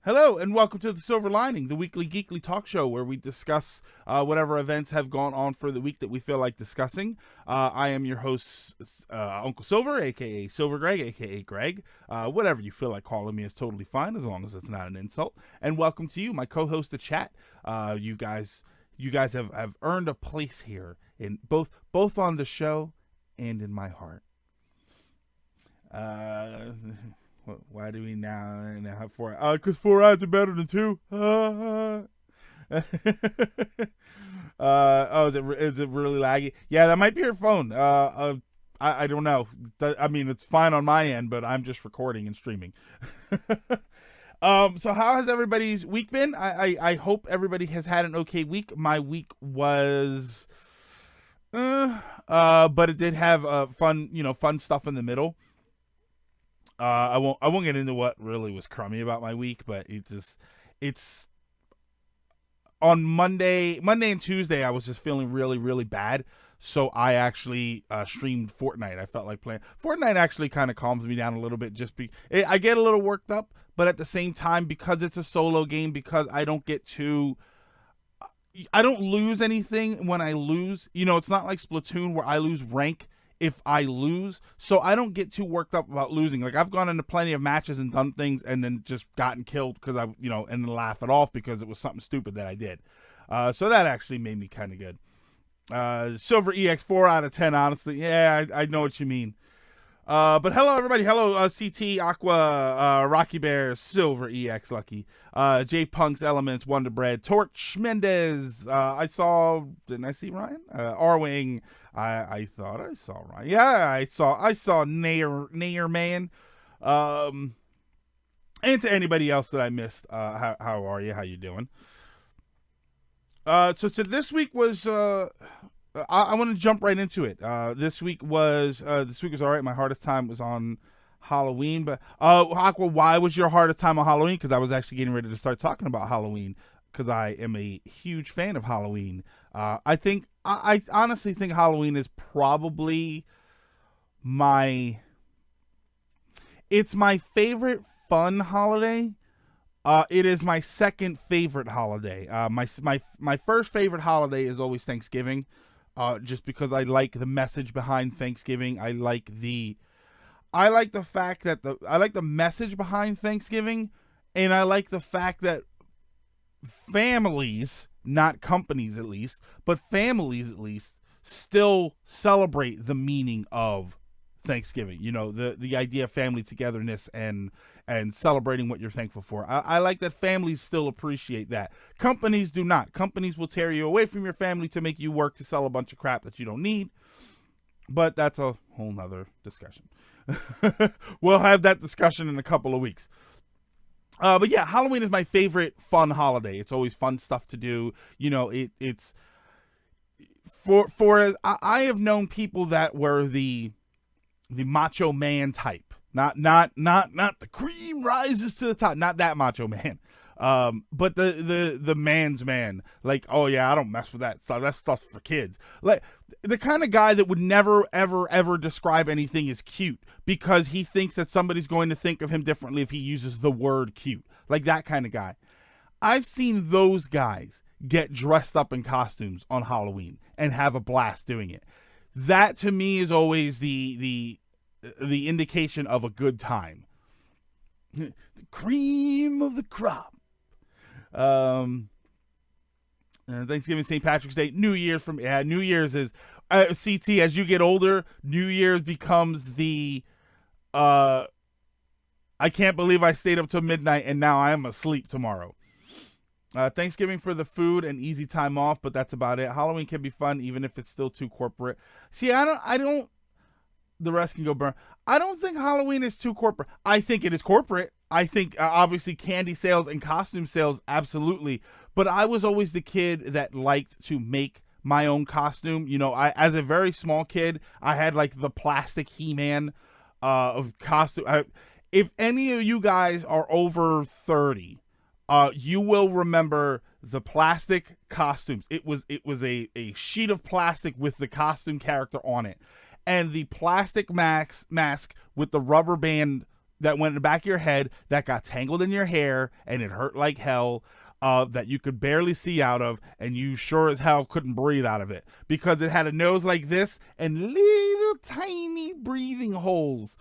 Hello and welcome to The Silver Lining, the weekly geekly talk show where we discuss whatever events have gone on for the week that we feel like discussing. I am your host, Uncle Silver, aka Silver Greg, aka Greg. Whatever you feel like calling me is totally fine as long as it's not an insult. And welcome to you, my co-host, the chat. You guys have earned a place here in both on the show and in my heart. Why do we now have four? Because four eyes are better than two. Is it really laggy? Yeah, that might be your phone. I don't know. I mean, it's fine on my end, but I'm just recording and streaming. So how has everybody's week been? I hope everybody has had an okay week. My week was, but it did have fun stuff in the middle. I won't get into what really was crummy about my week, but it's on Monday and Tuesday I was just feeling really, really bad. So I actually streamed Fortnite. I felt like playing Fortnite. Actually kind of calms me down a little bit. I get a little worked up, but at the same time, because it's a solo game, because I don't lose anything when I lose. It's not like Splatoon where I lose rank if I lose, so I don't get too worked up about losing. Like, I've gone into plenty of matches and done things and then just gotten killed because and then laugh it off because it was something stupid that I did. So that actually made me kind of good. Silver EX 4 out of 10, honestly. Yeah, I know what you mean. But hello, everybody. Hello, CT, Aqua, Rocky Bear, Silver EX Lucky, J Punk's Elements, Wonder Bread, Torch Mendez. Didn't I see Ryan? R-Wing. I thought I saw Ryan. Yeah, I saw Nair Man. And to anybody else that I missed, how are you? How you doing? So this week was, I want to jump right into it. This week was all right. My hardest time was on Halloween, but Aqua, why was your hardest time on Halloween? Because I was actually getting ready to start talking about Halloween because I am a huge fan of Halloween. I honestly think Halloween is probably it's my favorite fun holiday. It is my second favorite holiday. My first favorite holiday is always Thanksgiving. Just because I like the message behind Thanksgiving. I like the fact that I like the message behind Thanksgiving, and I like the fact that families, not companies at least, but families at least, still celebrate the meaning of Thanksgiving. The idea of family togetherness and celebrating what you're thankful for. I like that families still appreciate that. Companies do not. Companies will tear you away from your family to make you work to sell a bunch of crap that you don't need. But that's a whole nother discussion. We'll have that discussion in a couple of weeks. But yeah, Halloween is my favorite fun holiday. It's always fun stuff to do. It's I have known people that were the macho man type. Not the cream rises to the top. Not that macho man. But the man's man. Like, oh yeah, I don't mess with that stuff. That stuff's for kids. Like, the kind of guy that would never, ever, ever describe anything as cute because he thinks that somebody's going to think of him differently if he uses the word cute. Like, that kind of guy. I've seen those guys get dressed up in costumes on Halloween and have a blast doing it. That to me is always the indication of a good time. The cream of the crop. Thanksgiving, St. Patrick's Day, New Year's New Year's is CT. As you get older, New Year's becomes the I can't believe I stayed up till midnight and now I am asleep tomorrow. Thanksgiving for the food and easy time off, but that's about it. Halloween can be fun even if it's still too corporate. See, I don't. The rest can go burn. I don't think Halloween is too corporate. I think it is corporate. I think obviously candy sales and costume sales, absolutely. But I was always the kid that liked to make my own costume. As a very small kid, I had like the plastic He-Man of costume. If any of you guys are over 30, you will remember the plastic costumes. It was a sheet of plastic with the costume character on it. And the plastic mask with the rubber band that went in the back of your head that got tangled in your hair and it hurt like hell, that you could barely see out of, and you sure as hell couldn't breathe out of it because it had a nose like this and little tiny breathing holes.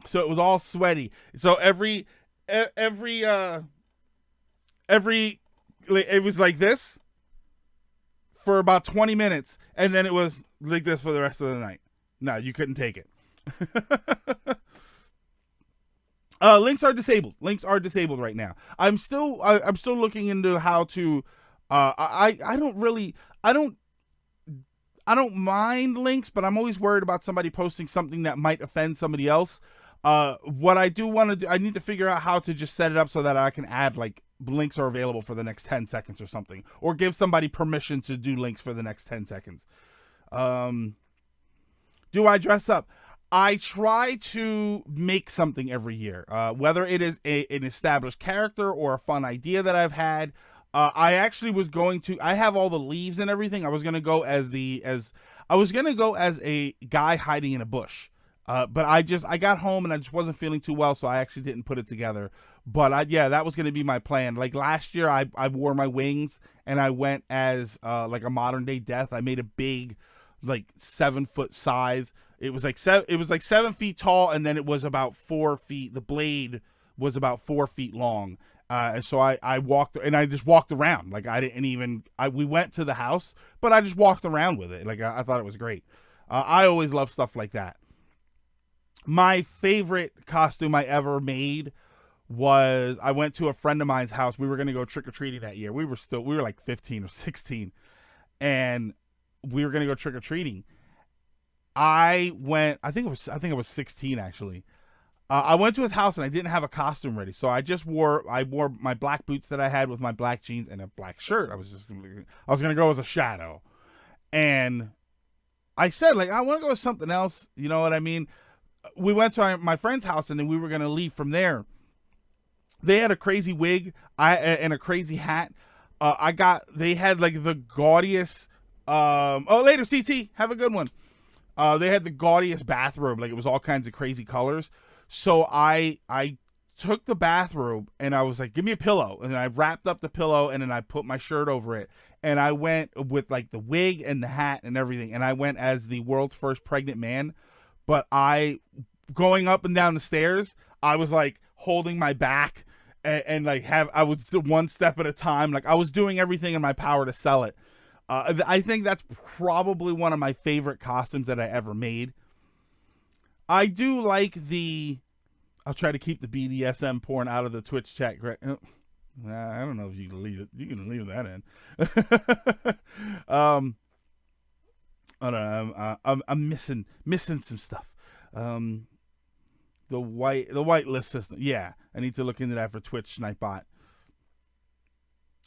So it was all sweaty. So every it was like this for about 20 minutes, and then it was like this for the rest of the night. No, you couldn't take it. Links are disabled. Links are disabled right now. I'm still looking into how to. I don't mind links, but I'm always worried about somebody posting something that might offend somebody else. What I do want to do, I need to figure out how to just set it up so that I can add like links are available for the next 10 seconds or something, or give somebody permission to do links for the next 10 seconds. Do I dress up? I try to make something every year, whether it is an established character or a fun idea that I've had. I actually was going to. I have all the leaves and everything. I was going to go as a guy hiding in a bush. But I got home and I just wasn't feeling too well, so I actually didn't put it together. But that was going to be my plan. Like last year, I wore my wings and I went as like a modern day death. I made a big, like 7-foot scythe. It was like 7 feet tall, and then it was about 4 feet. The blade was about 4 feet long. And so I walked, and I just walked around. Like I didn't even. We went to the house, but I just walked around with it. Like I thought it was great. I always love stuff like that. My favorite costume I ever made was I went to a friend of mine's house. We were going to go trick-or-treating that year. We were like 15 or 16, and we were going to go trick-or-treating. I think I was 16 actually. I went to his house and I didn't have a costume ready, so I wore my black boots that I had with my black jeans and a black shirt. I was going to go as a shadow, and I said like I want to go with something else. You know what I mean? We went to my friend's house and then we were going to leave from there. They had a crazy wig and a crazy hat. They had like the gaudiest. Later, CT. Have a good one. They had the gaudiest bathrobe. Like it was all kinds of crazy colors. So I took the bathrobe and I was like, give me a pillow. And then I wrapped up the pillow and then I put my shirt over it. And I went with like the wig and the hat and everything. And I went as the world's first pregnant man. But going up and down the stairs, I was like holding my back and like I was one step at a time. Like I was doing everything in my power to sell it. I think that's probably one of my favorite costumes that I ever made. I do like I'll try to keep the BDSM porn out of the Twitch chat. I don't know if you can leave it. You can leave that in. I don't know. I'm missing some stuff. The white list system. Yeah, I need to look into that for Twitch Snipebot.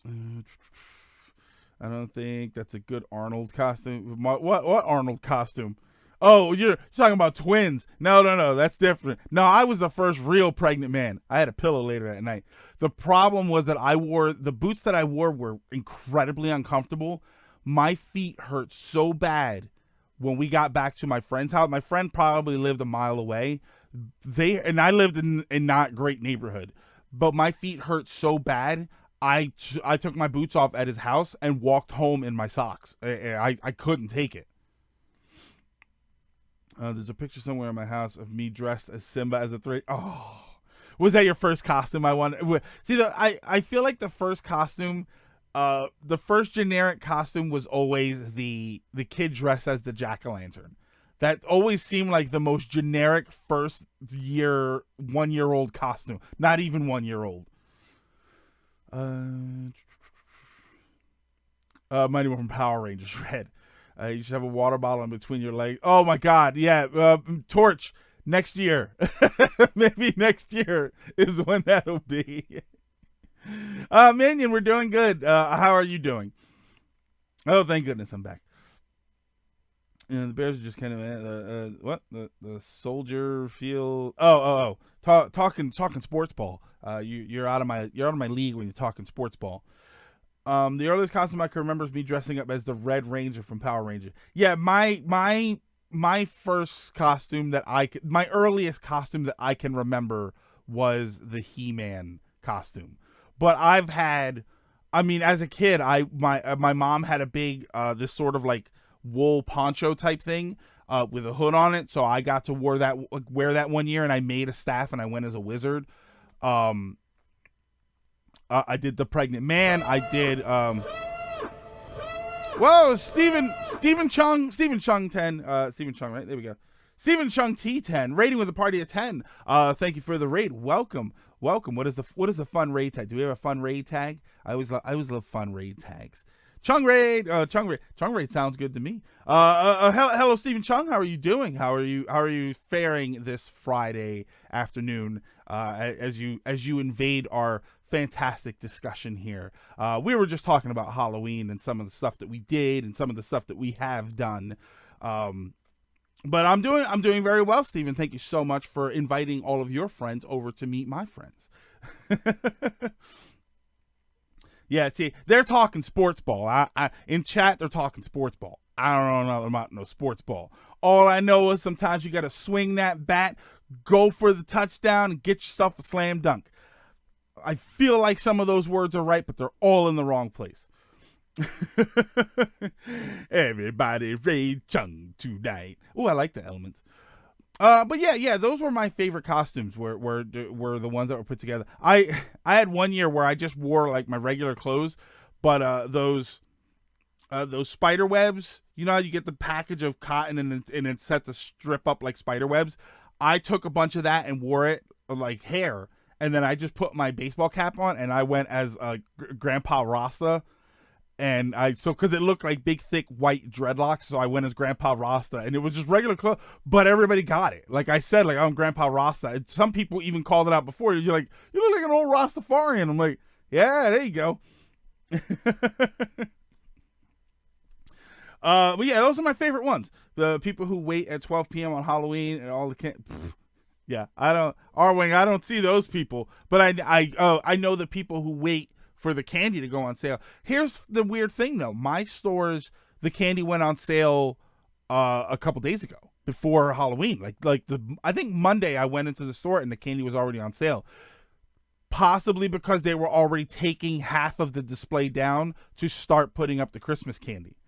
I don't think that's a good Arnold costume. What Arnold costume? Oh, you're talking about twins. No, that's different. No, I was the first real pregnant man. I had a pillow later that night. The problem was that the boots that I wore were incredibly uncomfortable. My feet hurt so bad when we got back to my friend's house. My friend probably lived a mile away. I lived in a not great neighborhood, but my feet hurt so bad. I took my boots off at his house and walked home in my socks. I couldn't take it. There's a picture somewhere in my house of me dressed as Simba as a 3. Oh, was that your first costume? I wanted. See, I feel like the first costume, the first generic costume was always the kid dressed as the jack-o'-lantern. That always seemed like the most generic first year, 1-year-old costume. Not even 1-year-old. Mighty Morphin Power Rangers Red. You should have a water bottle in between your legs. Oh my God, yeah. Torch next year. Maybe next year is when that'll be. Minion, we're doing good. How are you doing? Oh, thank goodness I'm back. And the Bears are just kind of what the soldier feel. Talking sports ball. You're out of my league when you're talking sports ball. The earliest costume I can remember is me dressing up as the Red Ranger from Power Ranger. Yeah, my my first costume that my earliest costume that I can remember was the He-Man costume. But I've had, I mean, as a kid, my mom had a big this sort of like wool poncho type thing with a hood on it, so I got to wear that one year, and I made a staff and I went as a wizard. I did the pregnant man. I did. Whoa, Stephen Chung 10. Stephen Chung, right? There we go. Stephen Chung T10 rating with a party of 10. Thank you for the raid. Welcome. What is the fun raid tag? Do we have a fun raid tag? I always love fun raid tags. Chung raid. Chung raid sounds good to me. Hello, Stephen Chung. How are you doing? How are you faring this Friday afternoon? As you invade our fantastic discussion here. We were just talking about Halloween and some of the stuff that we did and some of the stuff that we have done. But I'm doing very well, Stephen. Thank you so much for inviting all of your friends over to meet my friends. Yeah, see, they're talking sports ball. I in chat they're talking sports ball. I don't know about no sports ball. All I know is sometimes you got to swing that bat, go for the touchdown, and get yourself a slam dunk. I feel like some of those words are right, but they're all in the wrong place. Everybody raid Chung tonight. Oh, I like the elements. But yeah, those were my favorite costumes. Were the ones that were put together. I had one year where I just wore like my regular clothes, but those spider webs. You know how you get the package of cotton and it's set to strip up like spider webs. I took a bunch of that and wore it like hair. And then I just put my baseball cap on, and I went as Grandpa Rasta, and because it looked like big, thick, white dreadlocks, so I went as Grandpa Rasta, and it was just regular clothes, but everybody got it. Like I said, like I'm Grandpa Rasta. And some people even called it out before. You're like, you look like an old Rastafarian. I'm like, yeah, there you go. But yeah, those are my favorite ones. The people who wait at 12 p.m. on Halloween and all the yeah, I don't see those people, but I know the people who wait for the candy to go on sale. Here's the weird thing though. My stores, the candy went on sale a couple days ago before Halloween. I think Monday I went into the store and the candy was already on sale. Possibly because they were already taking half of the display down to start putting up the Christmas candy.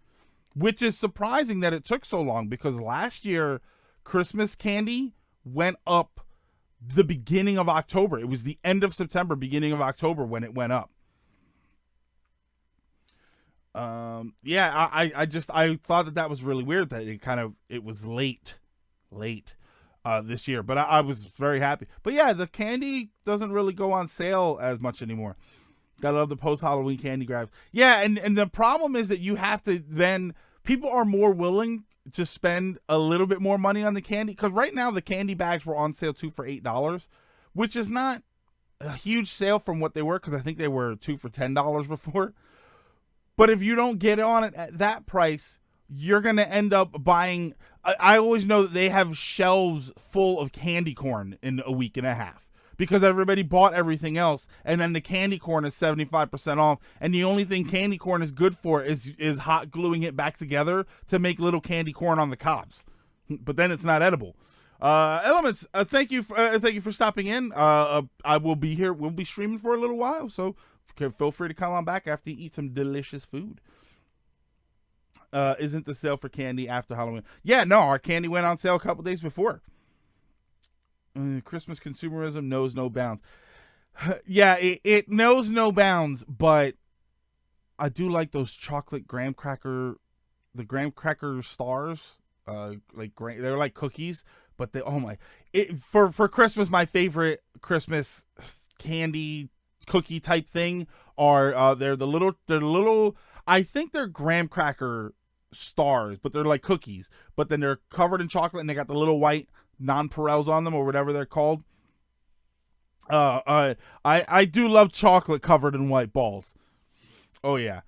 Which is surprising that it took so long, because last year Christmas candy went up the beginning of October. It was the end of September, beginning of October when it went up. Yeah, I thought that was really weird that it was late this year, but I was very happy. But yeah, the candy doesn't really go on sale as much anymore. Gotta love the post Halloween candy grabs. Yeah, and the problem is that you have to then, people are more willing to spend a little bit more money on the candy, because right now the candy bags were on sale 2 for $8, which is not a huge sale from what they were, because I think they were 2 for $10 before. But if you don't get on it at that price, you're going to end up buying. I always know that they have shelves full of candy corn in a week and a half, because everybody bought everything else, and then the candy corn is 75% off, and the only thing candy corn is good for is hot gluing it back together to make little candy corn on the cobs. But then it's not edible. Elements, thank you for stopping in. I will be here. We'll be streaming for a little while, so feel free to come on back after you eat some delicious food. Isn't the sale for candy after Halloween? Yeah, no, our candy went on sale a couple days before. Christmas consumerism knows no bounds. Yeah, it knows no bounds, but I do like those chocolate graham cracker stars. They're like cookies, but for Christmas, my favorite Christmas candy cookie type thing are they're the little I think they're graham cracker stars, but they're like cookies, but then they're covered in chocolate and they got the little white nonpareils on them, or whatever they're called. I do love chocolate covered in white balls. Oh yeah.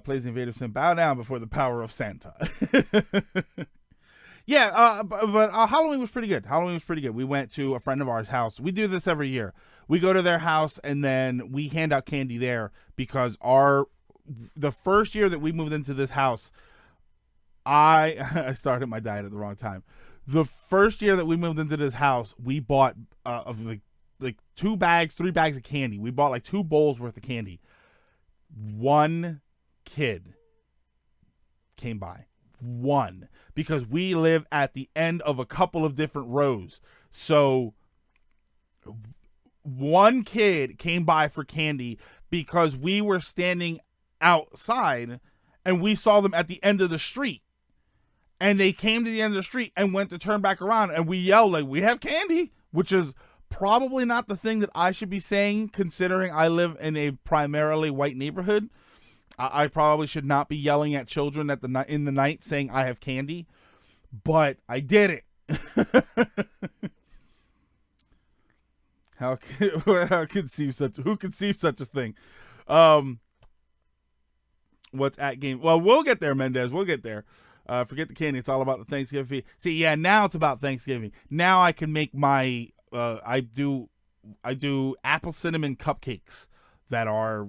Plays the Invader Sim, bow down before the power of Santa. Yeah, but Halloween was pretty good. We went to a friend of ours' house. We do this every year. We go to their house and then we hand out candy there, because the first year that we moved into this house, I started my diet at the wrong time. The first year that we moved into this house, we bought of like 3 bags of candy. We bought like 2 bowls worth of candy. One kid came by. One. Because we live at the end of a couple of different rows. So one kid came by for candy because we were standing outside and we saw them at the end of the street. And they came to the end of the street and went to turn back around, and we yelled like, "We have candy," which is probably not the thing that I should be saying, considering I live in a primarily white neighborhood. I probably should not be yelling at children in the night saying I have candy, but I did it. Who conceived such a thing? What's at game? Well, we'll get there, Mendez. We'll get there. Forget the candy. It's all about the Thanksgiving feast. See, yeah, now it's about Thanksgiving. Now I can make my I do apple cinnamon cupcakes that are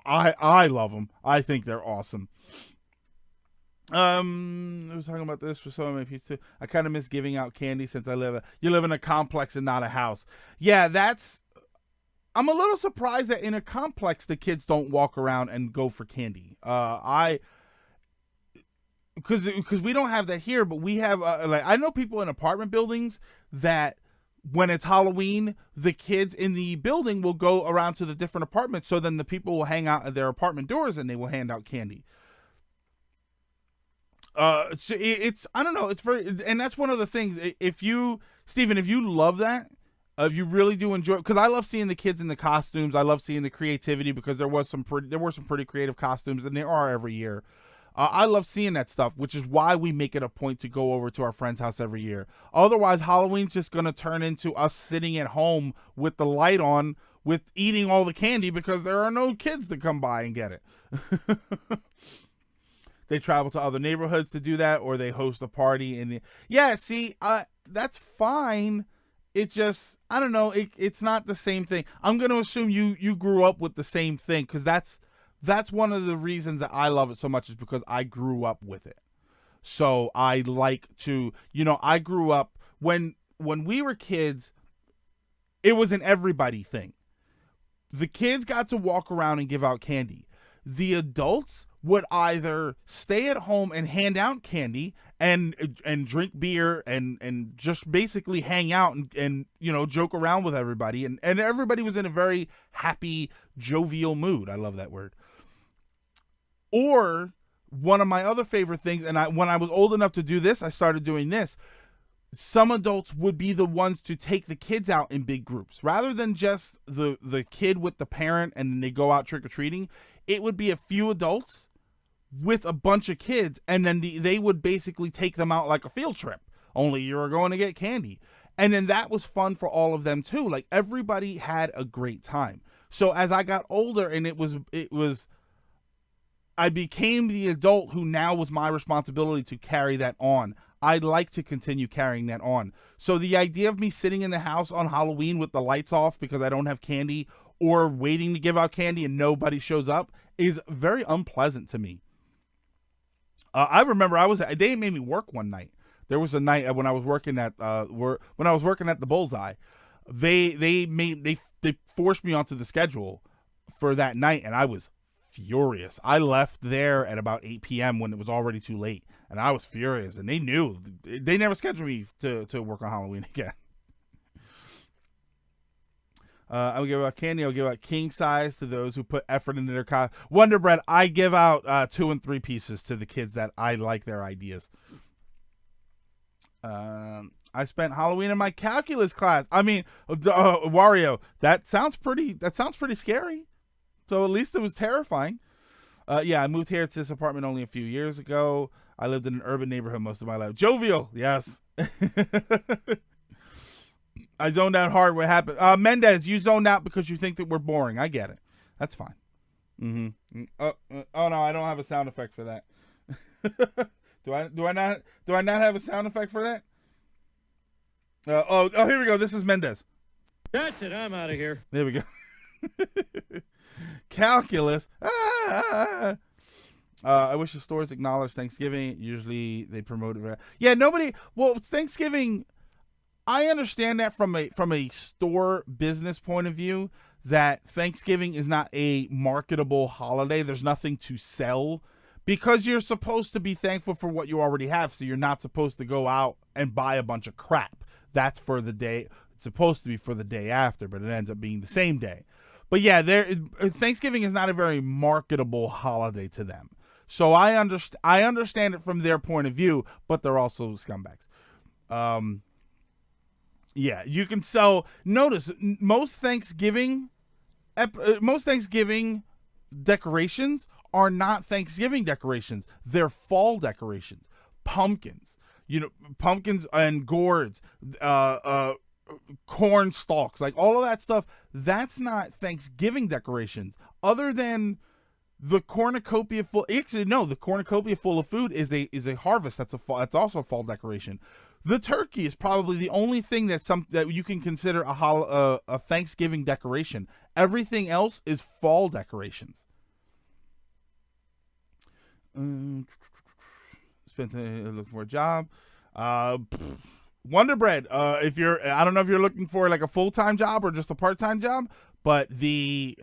I love them. I think they're awesome. I was talking about this for so many people too. I kind of miss giving out candy since you live in a complex and not a house. Yeah, I'm a little surprised that in a complex the kids don't walk around and go for candy. Because we don't have that here, but we have like I know people in apartment buildings that when it's Halloween, the kids in the building will go around to the different apartments, so then the people will hang out at their apartment doors and they will hand out candy. It's I don't know, it's very, and that's one of the things. Steven, if you love that, if you really do enjoy, because I love seeing the kids in the costumes, I love seeing the creativity, because there were some pretty creative costumes, and there are every year. I love seeing that stuff, which is why we make it a point to go over to our friend's house every year. Otherwise, Halloween's just going to turn into us sitting at home with the light on, with eating all the candy, because there are no kids to come by and get it. They travel to other neighborhoods to do that, or they host a party. That's fine. It just, I don't know, it's not the same thing. I'm going to assume you grew up with the same thing, because that's one of the reasons that I love it so much, is because I grew up with it. So I like to, I grew up when we were kids, it was an everybody thing. The kids got to walk around and give out candy. The adults would either stay at home and hand out candy and drink beer and just basically hang out and joke around with everybody. And everybody was in a very happy, jovial mood. I love that word. Or one of my other favorite things, and when I was old enough to do this, I started doing this. Some adults would be the ones to take the kids out in big groups. Rather than just the kid with the parent and then they go out trick-or-treating, it would be a few adults with a bunch of kids, and then they would basically take them out like a field trip, only you were going to get candy. And then that was fun for all of them too. Like, everybody had a great time. So as I got older, and it was I became the adult who now was my responsibility to carry that on. I'd like to continue carrying that on. So the idea of me sitting in the house on Halloween with the lights off because I don't have candy, or waiting to give out candy and nobody shows up, is very unpleasant to me. I remember they made me work one night. There was a night when I was working at the Bullseye. They forced me onto the schedule for that night, and I was furious. I left there at about 8 p.m. when it was already too late, and I was furious. And they knew they never scheduled me to work on Halloween again. I will give out candy. I'll give out king size to those who put effort into their Wonder Bread. I give out 2 and 3 pieces to the kids that I like their ideas. I spent Halloween in my calculus class. I mean, Wario. That sounds pretty scary. So at least it was terrifying. I moved here to this apartment only a few years ago. I lived in an urban neighborhood most of my life. Jovial, yes. I zoned out hard. What happened? Mendez, you zoned out because you think that we're boring. I get it. That's fine. Mm-hmm. Oh no, I don't have a sound effect for that. Do I not have a sound effect for that? Here we go. This is Mendez. That's it. I'm out of here. There we go. Calculus. I wish the stores acknowledged Thanksgiving. Usually they promote it. Yeah, nobody. Well, Thanksgiving, I understand that from a store business point of view, that Thanksgiving is not a marketable holiday. There's nothing to sell because you're supposed to be thankful for what you already have. So you're not supposed to go out and buy a bunch of crap. That's for the day. It's supposed to be for the day after, but it ends up being the same day. But yeah, Thanksgiving is not a very marketable holiday to them. So I understand it from their point of view, but they're also scumbags. Yeah, you can sell. Notice most Thanksgiving decorations are not Thanksgiving decorations. They're fall decorations. Pumpkins, pumpkins and gourds, corn stalks, like all of that stuff. That's not Thanksgiving decorations. Other than the cornucopia full. Actually, no, the cornucopia full of food is a harvest. That's also a fall decoration. The turkey is probably the only thing that you can consider a Thanksgiving decoration. Everything else is fall decorations. Spent looking for a job. Wonder Bread. I don't know if you're looking for like a full-time job or just a part-time job, but maybe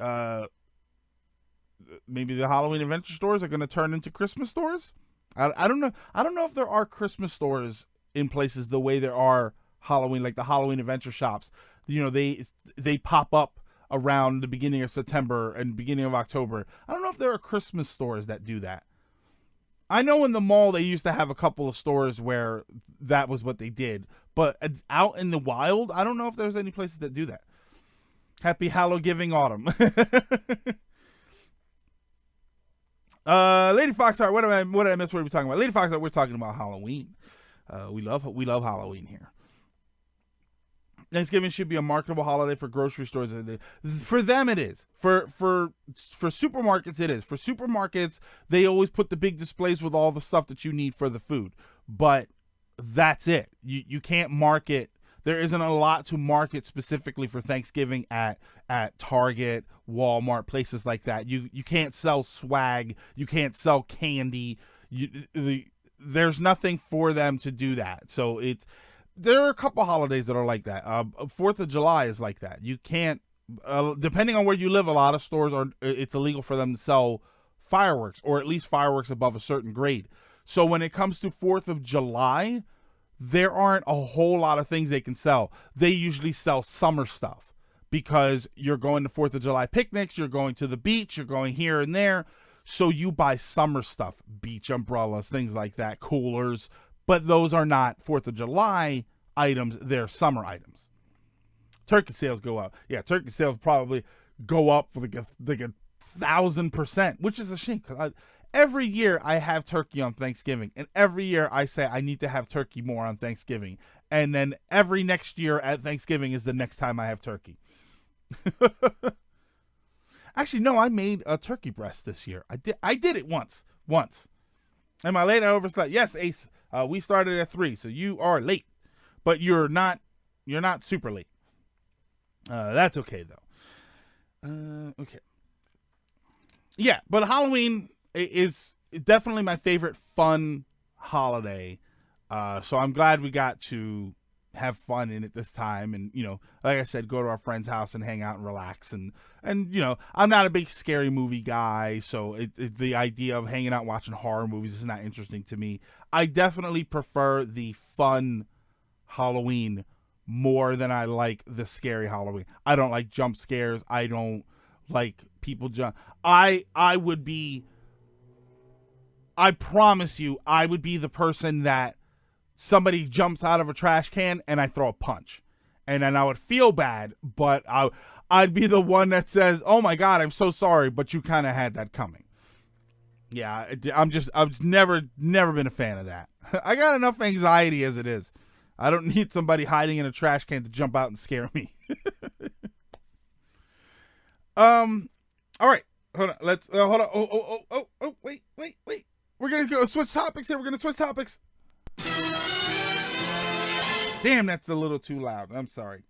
the Halloween adventure stores are going to turn into Christmas stores. I don't know. I don't know if there are Christmas stores in places the way there are Halloween, like the Halloween adventure shops. They pop up around the beginning of September and beginning of October. I don't know if there are Christmas stores that do that. I know in the mall they used to have a couple of stores where that was what they did, but out in the wild, I don't know if there's any places that do that. Happy Hallowgiving Autumn. Lady Foxheart, what did I miss? What are we talking about? Lady Foxheart, we're talking about Halloween. We love Halloween here. Thanksgiving should be a marketable holiday for grocery stores. For them, it is. For supermarkets, it is. For supermarkets, they always put the big displays with all the stuff that you need for the food. But that's it. You can't market. There isn't a lot to market specifically for Thanksgiving at Target, Walmart, places like that. You can't sell swag. You can't sell candy. There's nothing for them to do that. So there are a couple holidays that are like that. 4th of July is like that. You can't, depending on where you live, a lot of stores it's illegal for them to sell fireworks, or at least fireworks above a certain grade. So when it comes to 4th of July, there aren't a whole lot of things they can sell. They usually sell summer stuff because you're going to 4th of July picnics, you're going to the beach, you're going here and there. So you buy summer stuff, beach umbrellas, things like that, coolers, but those are not 4th of July items, they're summer items. Turkey sales go up. Yeah, turkey sales probably go up for like 1,000%, which is a shame because every year I have turkey on Thanksgiving, and every year I say I need to have turkey more on Thanksgiving. And then every next year at Thanksgiving is the next time I have turkey. Actually, no, I made a turkey breast this year. I did it once. Am I late? I overslept. Yes, Ace. We started at 3, so you are late, but you're not super late. That's okay though. Okay. Yeah, but Halloween is definitely my favorite fun holiday. So I'm glad we got to have fun in it this time, and like I said, go to our friend's house and hang out and relax, and I'm not a big scary movie guy, so the idea of hanging out watching horror movies is not interesting to me. I definitely prefer the fun Halloween more than I like the scary Halloween. I don't like jump scares. I don't like people jump. I promise you, I would be the person that somebody jumps out of a trash can and I throw a punch, and then I would feel bad, but I'd be the one that says, "Oh my God, I'm so sorry, but you kind of had that coming." Yeah, I've never been a fan of that. I got enough anxiety as it is. I don't need somebody hiding in a trash can to jump out and scare me. All right, hold on. Let's hold on. Oh, wait. We're gonna go switch topics here. Damn, that's a little too loud. I'm sorry.